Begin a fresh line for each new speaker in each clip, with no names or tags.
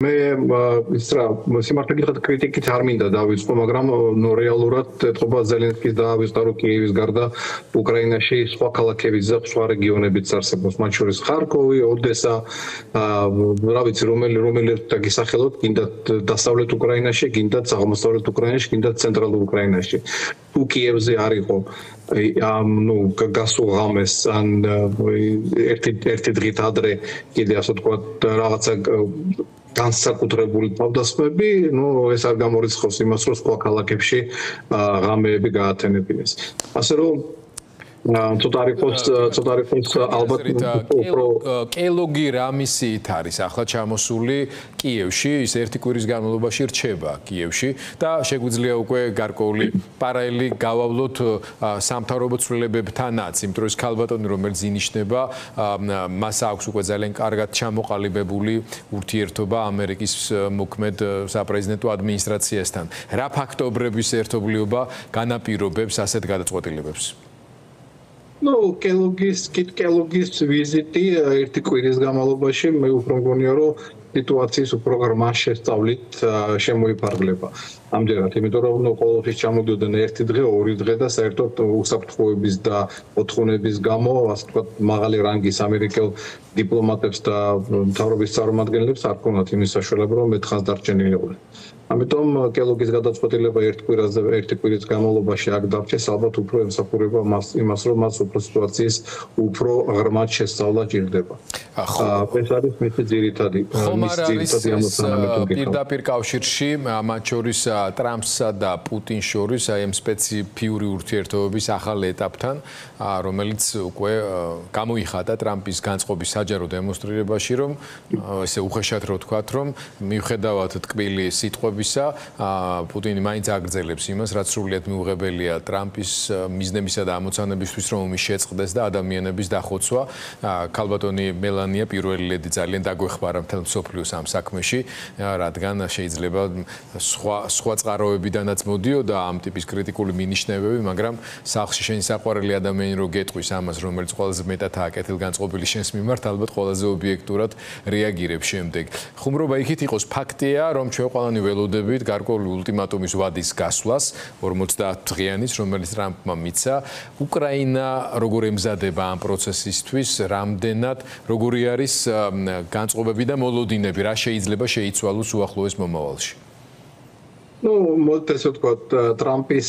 მე ის რა სიმართლე გითხრათ კრიტიკით არ მინდა დავიწყო, მაგრამ რეალურად ეთყობა ზელენსკის დაავიწყდა კიევის გარდა უკრაინაში სხვა ქალაქებიც და სხვა რეგიონებიც არსებობს, მათ შორის ხარკოვი, ოდესა, რა ვიცი, რომელი დაგისახელოთ, გინდათ დასავლეთ უკრაინაში, გინდათ აღმოსავლეთ უკრაინაში, გინდათ ცენტრალურ უკრაინაში. თუ კიევზე არ იყო გასულ ღამეს ან ერთი დღით ადრე კიდე ასე ვთქვათ რაღაცა განსაკუთრებული თავდასხმები, ეს არ გამორიცხავს იმას, რომ სხვა ქალაქებში ღამეები გაათენებინეს. ასე რომ ცოტა არის ალბათ
კელოგი რა მისიით არის ახლა ჩამოსული კიევში, ის ერთი კვირის განმავლობაში რჩება კიევში და შეგვიძლია უკვე გარკვეული პარალელი გავავლოთ სამთავრობო ცვლილებებთანაც, იმიტომ რომ ეს ქალბატონი რომელიც ინიშნება, მას აქვს უკვე ძალიან კარგად ჩამოყალიბებული ურთიერთობა ამერიკის მოქმედ საპრეზიდენტო ადმინისტრაციასთან. რა ფაქტობრების ერთობლიობა განაპირობებს ასეთ გადაწყვეტილებებს?
კელოგის ვიზიტი ერთი კვირის განმავლობაში მე უფრო მგონია, რომ სიტუაციის უფრო ღრმა შესწავლით შემოიფარგლება. ამჯერად, იმიტომ რომ ყოველთვის ჩამოდიოდნენ ერთი დღე, ორი დღე და საერთოდ უსაფრთხოების და მოთხოვნების გამო, ასე ვთქვათ, მაღალი რანგის ამერიკელ დიპლომატებს და მთავრობის წარმომადგენლებს არ ჰქონდათ იმის საშუალება, რომ მეტხანს დარჩენილიყვნენ. ამიტომ კელოგის გადაწყვეტილება ერთი კვირის განმავლობაში აქ დარჩეს, ალბათ უფრო ემსახურება იმას, რომ მას უფრო სიტუაციის უფრო ღრმად შესწავლა ჭირდება. ეს არის მისი ძირითადი
ამოცანა. პირდაპირ კავშირში მათ შორის ტრამპსა და პუტინს შორის აი ამ სპეციფიური ურთიერთობების ახალ ეტაპთან, რომელიც უკვე გამოიხატა ტრამპის განწყობის საჯარო დემონსტრირებაში, რომ ესე უხეშად რო ვთქვათ, რომ მიუხედავად ტკბილი სიტყვებისა, პუტინი მაინც აგრძელებს იმას, რაც სრულიად მიუღებელია ტრამპის მიზნებისა და ამოცანებისთვის, რომ ომი შეწყდეს და ადამიანების დახოცვა. ქალბატონი მელანია პირველი ლედი ძალიან დაგვეხმარა მთელ მსოფლიოს ამ საქმეში, რადგან შეიძლება სხვა წყაროებიდანაც მოდიოდა ამ ტიპის კრიტიკული მინიშნებები, მაგრამ სახლში შენი საყვარელი ადამიანი რო გეტყვის ამას, რომელიც ყველაზე მეტად აკეთილგანწყობილი შენს მიმართ, ალბათ ყველაზე ობიექტურად რეაგირებს შემდეგ. ხუმრობა იქით იყოს ფაქტია, რომ ჩვენ ყველანი ველოდებით გარკვეული ულტიმატუმის ვადის გასვლას 50 დღიანის, რომელიც ტრამპმა მიცა. უკრაინა როგორ ემზადება ამ პროცესისთვის, რამდენად როგორი არის განწყობები და მოლოდინები, რა შეიძლება შეიცვალოს უახლოეს მომავალში?
ესე ვთქვათ, ტრამპის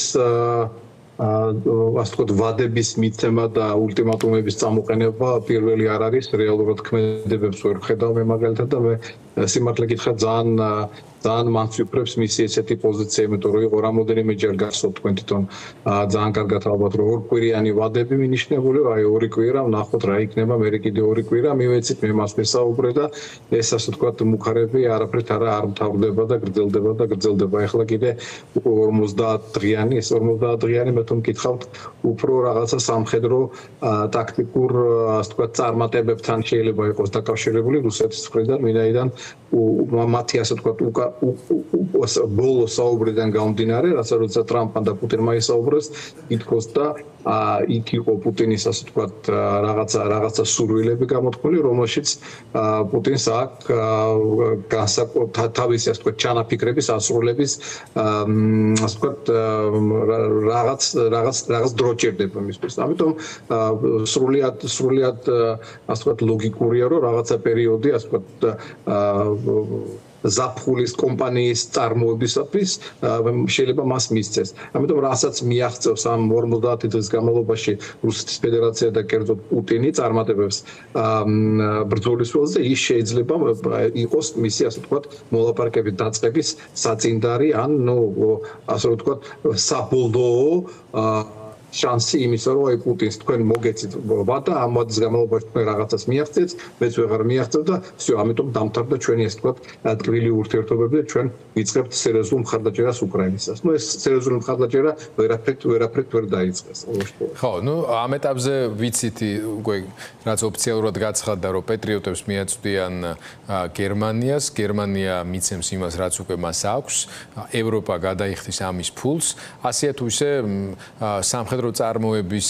ასე ვთქვათ, ვადების მიცემა და ულტიმატუმების წამოყენება პირველი არ არის, რეალურად ქმედებებს ვერ ხედავ მე მაგალითად და მე სიმართლე გითხრათ ძალიან მანცვიფრებს მისი ესეთი პოზიცია, იმიტომ რომ იყო რამოდენიმეჯერ გასულ თქვენ თვითონ ძალიან კარგად ალბათ რომ ორკვირიანი ვადები მინიშნებული, აი ორი კვირა ვნახოთ რა იქნება, მე კიდე ორი კვირა მივეცით მე მას ვესაუბრე და ეს ასე ვთქვათ მუხარები არაფრით არ მთავრდება და გრძელდება. ეხლა კიდე 50 დღიანი, ეს 50 დღიანი მე თუ მკითხავთ უფრო რაღაცა სამხედრო ტაქტიკურ ასე ვთქვათ წარმატებებთან შეიძლება იყოს დაკავშირებული რუსეთის მხრიდან, ვინაიდან მათი ასე ვთქვათ ბოლო საუბრიდან გამომდინარე, როცა ტრამპმა და პუტინმა ისაუბრეს, ითქოს და იქ იყო პუტინის ასე ვთქვათ რაღაცა სურვილები გამოთქმული, რომელშიც პუტინს აქვს თავისი ასე ვთქვათ ჩანაფიქრების ასრულების ასე ვთქვათ რაღაც დრო ჭირდება მისთვის. ამიტომ სრულიად ასე ვთქვათ ლოგიკურია, რომ რაღაცა პერიოდი ასე ვთქვათ ზაფხულის კომპანიის წარმოებისათვის შეიძლება მას მისცეს. ამიტომ რასაც მიაღწევს ამ 50 დღის განმავლობაში რუსეთის ფედერაცია და კერძოდ პუტინი წარმატებებს ბრძოლის ველზე, ის შეიძლება იყოს მისი ასე ვთქვათ მოლაპარაკების დაწყების საწინდარი ან ასე ვთქვათ საბოლოო შანსი იმისა, რომ აი პუტინს თქვენ მოგეცით ვადა, ამ ვადის განმავლობაში თქვენ რაღაცას მიაღწევთ, მეც ვეღარ მიაღწევ და всё, ამიტომ დამთავრდა ჩვენი ასე ვთქვათ ტკბილი ურთიერთობები და ჩვენ ვიწყებთ სერიოზულ მხარდაჭერას უკრაინისას. ეს სერიოზული მხარდაჭერა ვერაფრით ვერ დაიწყეს.
ხო, ამ ეტაპზე ვიცით უკვე რაც ოფიციალურად გაცხადდა, რომ პეტრიოტებს მიაწვდიან გერმანიას, გერმანია მიცემს იმას, რაც უკვე მას აქვს, ევროპა გადაიხდის ამის ფულს, ასე თუ ისე სამხედრო სამხედრო წარმოების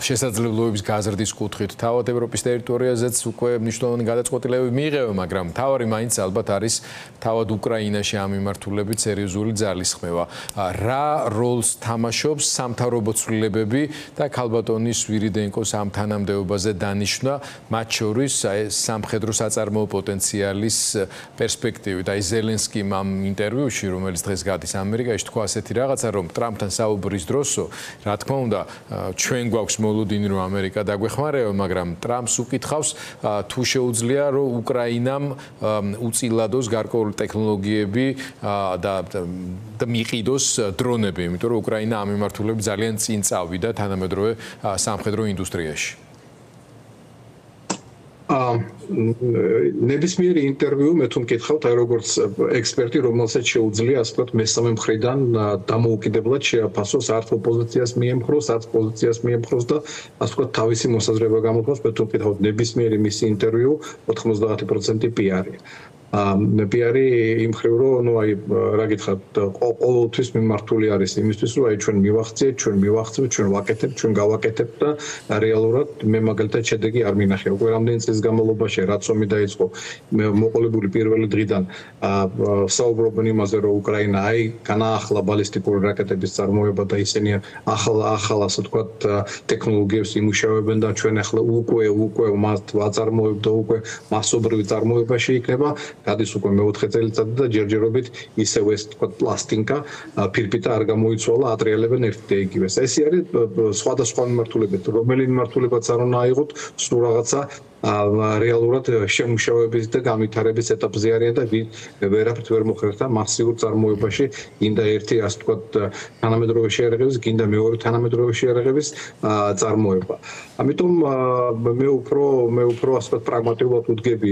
შესაძლებლობების გაზრდის კუთხით თავად ევროპის ტერიტორიაზეც უკვე მნიშვნელოვანი გადაწყვეტილებები მიიღება, მაგრამ თავარი მაინც ალბათ არის თავად უკრაინაში ამ მიმართულებით სერიოზული ძალისხმევა. რა როლს თამაშობს სამთავრობო ცვლილებები და ქალბატონი სვირიდენკოს ამ თანამდებობაზე დანიშვნა, მათ შორის სამხედრო საწარმოო პოტენციალის პერსპექტივით. აი ზელენსკიმ ამ ინტერვიუში, რომელიც დღეს გადის ამერიკაში, თქვა ასეთი რაღაცა, რომ ტრამპთან საუბრის დროსო, რა თქმა უნდა, ჩვენ გვაქვს მოლოდინი, რომ ამერიკა დაგვეხმარება, მაგრამ ტრამპს უკითხავს, თუ შეუძლია, რომ უკრაინამ უწილადოს გარკვეული ტექნოლოგიები და მიყიდოს დრონები, იმიტომ რომ უკრაინა ამ მიმართულებით ძალიან წინ წავიდა თანამედროვე სამხედრო ინდუსტრიაში.
ნებისმიერი ინტერვიუ მე თუ მკითხავთ, აი როგორც ექსპერტი, რომელსაც შეუძლია, ასე ვთქვათ, მესამე მხრიდან დამოუკიდებლად შეაფასოს არც ოპოზიციას მიემხროს, არც პოზიციას მიემხროს და ასე ვთქვათ, თავისი მოსაზრება გამოთქვას, მე თუ მკითხავთ, ნებისმიერი მისი ინტერვიუ 90% PR-ია. PR-ი იმ ხრივ, რომ რა გითხრათ, ყოველთვის მიმართული არის იმისთვის, რომ აი ჩვენ მივახციეთ, ჩვენ ვაკეთებთ, ჩვენ გავაკეთებთ და რეალურად მე მაგალითად შედეგი არ მინახე. უკვე რამდენი წლის განმავლობაში რაც ომი დაიწყო, მოყოლებული პირველი დღიდან საუბრობენ იმაზე, რომ უკრაინა აი განაახლა ბალისტიკური რაკეტების წარმოება და ისინი ახალ ასე ვთქვათ ტექნოლოგიებს იმუშავებენ და ჩვენ ახლა უკვე მათ ვაწარმოებთ და უკვე მასობრივი წარმოებაში იქნება. გადის უკვე მეოთხე წელიწადი და ჯერჯერობით ისევ ეს თქვა პლასტინკა ფირფიტა არ გამოიცვალა, ატრიალებენ ერთ და იგივეს. ეს არის სხვადასხვა მიმართულებებით, რომელი მიმართულებაც არ უნდა აიღოთ, სულ რაღაცა რეალურად შემუშავების და განვითარების ეტაპზე არიან და ვერაფრით ვერ მოხერხდა მასიურ წარმოებაში, გინდა ერთი ასე ვთქვათ თანამედროვე შეერაღების, გინდა მეორე თანამედროვე შეერაღების წარმოება. ამიტომ მე უფრო ასე ვთქვათ პრაგმატულად ვდგები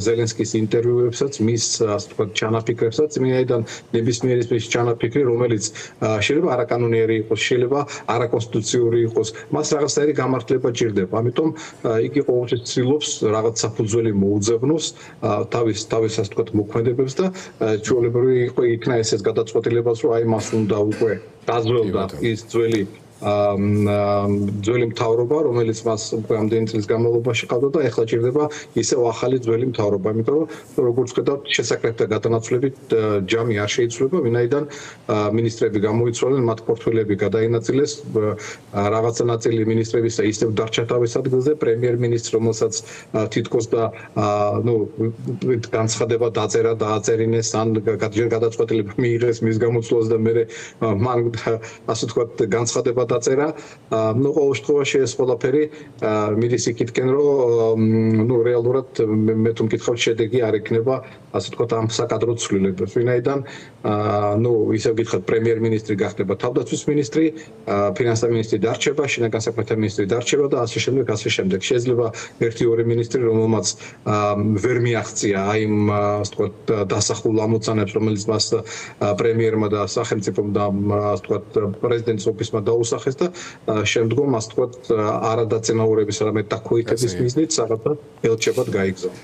ზელენსკის ინტერვიუებსაც, მის ასე ვთქვათ ჩანაფიქრებსაც, მინაიდან ნებისმიერი ის ჩანაფიქრი, რომელიც შეიძლება არაკანონიერი იყოს, შეიძლება არაკონსტიტუციური იყოს, მას რაღაცნაირი გამართლება ჭირდება. ამიტომ იგი ყოველთვის ცდილობს რაღაც საფუძველი მოუძებნოს თავის ასე ვთქვათ მოქმედებებს და ჩვეულებრივი იქნა ესეც გადაწყვეტილებას, რომ აი მას უნდა უკვე დაზვერდა ის ძველი მთავრობა, რომელიც მას უკვე ამდენი წლის განმავლობაში ყავდა და ეხლა ჭირდება ისევ ახალი ძველი მთავრობა. იმიტომ რომ როგორც ხედავთ, შესაკრებთა გადანაცვლებით ჯამი არ შეიცვლება, ვინაიდან მინისტრები გამოიცვალნენ, მათ პორტფელები გადაინაწილეს, რაღაცა ნაწილი მინისტრებისა ისევ დარჩა თავის ადგილზე, პრემიერ-მინისტრ, რომელსაც თითქოს და განცხადება დააწერინეს, ან გადაწყვეტილება მიიღეს მის გამოცვლას და მე მან ასე ვთქვათ განცხადება დაწერა. ყოველ შემთხვევაში ეს ყველაფერი მიდის იქითკენ, რომ რეალურად მე თუ მკითხავთ, შედეგი არ ექნება, ასე ვთქვათ, ამ საკადრო ცვლილებებს. ვინაიდან ისევ გითხრათ, პრემიერ-მინისტრი გახდება თავდაცვის მინისტრი, ფინანსთა მინისტრი დარჩება, შინაგან საქმეთა მინისტრი დარჩება და ასე შემდეგ. შეიძლება ერთი-ორი მინისტრი, რომელმაც ვერ მიაღწია აი იმ ასე ვთქვათ დასახულ ამოცანებს, რომელიც მას პრემიერმა და სახელმწიფომ და ასე ვთქვათ პრეზიდენტის ოფისმა დაუსახეს და შემდგომ ასე ვთქვათ არადაწინაურების რამე დაქვეითების მიზნით რაღაცა ელჩებად გაიგზავნა.